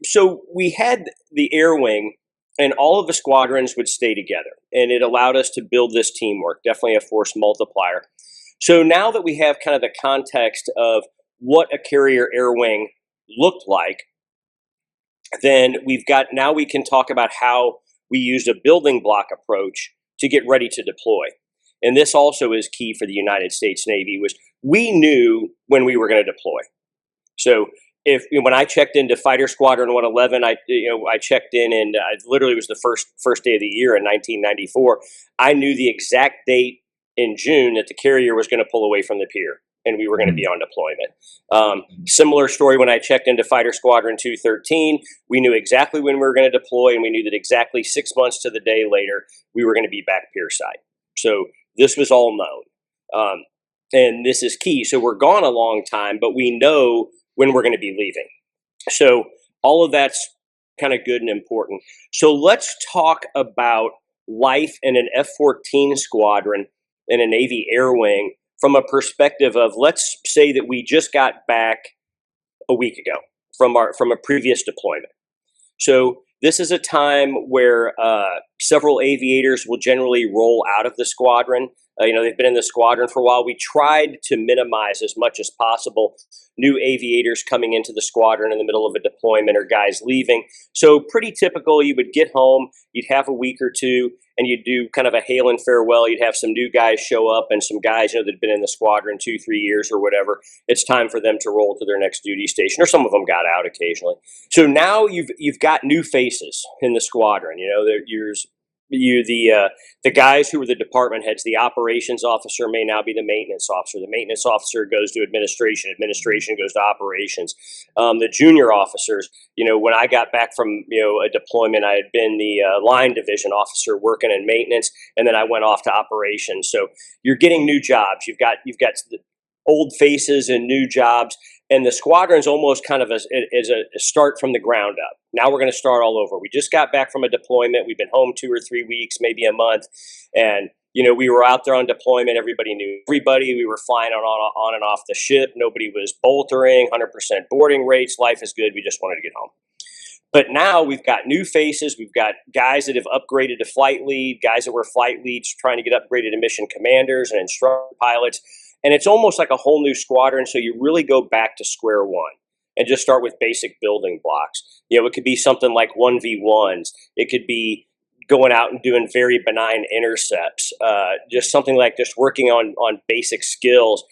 So we had the airwing, and all of the squadrons would stay together, and it allowed us to build this teamwork. Definitely a force multiplier. So now that we have kind of the context of what a carrier airwing looked like, then we can talk about how we used a building block approach to get ready to deploy. And this also is key for the United States Navy, was we knew when we were going to deploy. So when I checked into Fighter Squadron 111, I checked in, and it literally was the first day of the year in 1994. I knew the exact date in June that the carrier was going to pull away from the pier, and we were going to be on deployment. Similar story when I checked into Fighter Squadron 213. We knew exactly when we were going to deploy, and we knew that exactly 6 months to the day later we were going to be back pierside. So this was all known, and this is key. So we're gone a long time, but we know when we're going to be leaving. So all of that's kind of good and important. So let's talk about life in an F-14 squadron in a Navy air wing from a perspective of, let's say that we just got back a week ago from a previous deployment. So this is a time where several aviators will generally roll out of the squadron. They've been in the squadron for a while. We tried to minimize as much as possible new aviators coming into the squadron in the middle of a deployment or guys leaving. So pretty typical, you would get home, you'd have a week or two, and you'd do kind of a hail and farewell. You'd have some new guys show up and some guys that had been in the squadron 2-3 years or whatever. It's time for them to roll to their next duty station, or some of them got out occasionally. So now you've got new faces in the squadron. The guys who were the department heads. The operations officer may now be the maintenance officer. The maintenance officer goes to administration. Administration goes to operations. The junior officers, when I got back from a deployment, I had been the line division officer working in maintenance, and then I went off to operations. So you're getting new jobs. You've got old faces and new jobs, and the squadron's almost kind of as a start from the ground up. Now we're going to start all over. We just got back from a deployment. We've been home 2 or 3 weeks, maybe a month, and we were out there on deployment. Everybody knew everybody. We were flying on and off the ship. Nobody was boltering, 100% boarding rates. Life is good. We just wanted to get home. But now we've got new faces. We've got guys that have upgraded to flight lead, guys that were flight leads trying to get upgraded to mission commanders and instructor pilots. And it's almost like a whole new squadron. So you really go back to square one and just start with basic building blocks. It could be something like 1v1s. It could be going out and doing very benign intercepts, just something like just working on basic skills,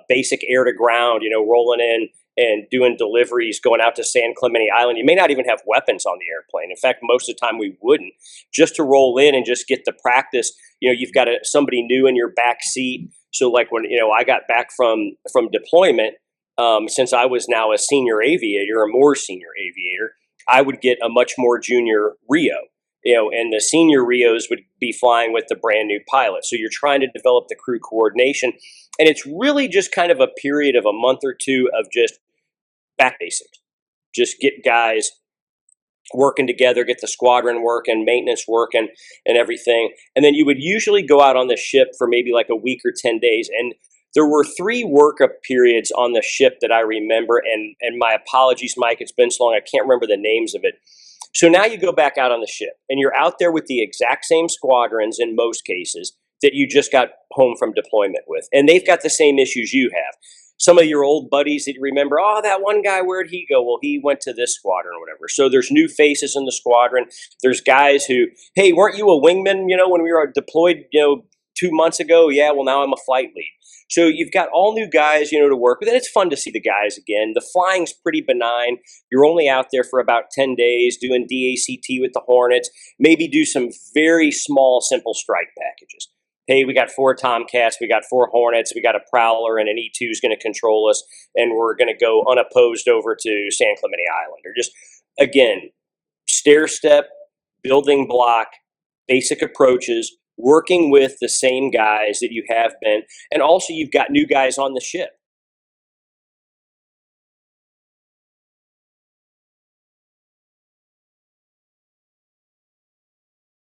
basic air to ground, rolling in and doing deliveries, going out to San Clemente Island. You may not even have weapons on the airplane. In fact, most of the time we wouldn't. Just to roll in and just get the practice, you've got somebody new in your back seat. So like when, I got back from deployment, since I was now a senior aviator, a more senior aviator, I would get a much more junior Rio, and the senior Rios would be flying with the brand new pilot. So you're trying to develop the crew coordination. And it's really just kind of a period of a month or two of just back basics. Just get guys working together, get the squadron working, maintenance working, and everything. And then you would usually go out on the ship for maybe like a week or 10 days. And there were 3 workup periods on the ship that I remember. And my apologies, Mike, it's been so long, I can't remember the names of it. So now you go back out on the ship, and you're out there with the exact same squadrons in most cases that you just got home from deployment with. And they've got the same issues you have. Some of your old buddies that you remember, that one guy, where'd he go? Well, he went to this squadron or whatever. So there's new faces in the squadron. There's guys who, hey, weren't you a wingman, when we were deployed, 2 months ago? Yeah, well, now I'm a flight lead. So you've got all new guys, to work with. And it's fun to see the guys again. The flying's pretty benign. You're only out there for about 10 days doing DACT with the Hornets. Maybe do some very small, simple strike packages. Hey, we got 4 Tomcats, we got 4 Hornets, we got a Prowler, and an E-2 is going to control us, and we're going to go unopposed over to San Clemente Island. Or just, again, stair step, building block, basic approaches, working with the same guys that you have been. And also you've got new guys on the ship.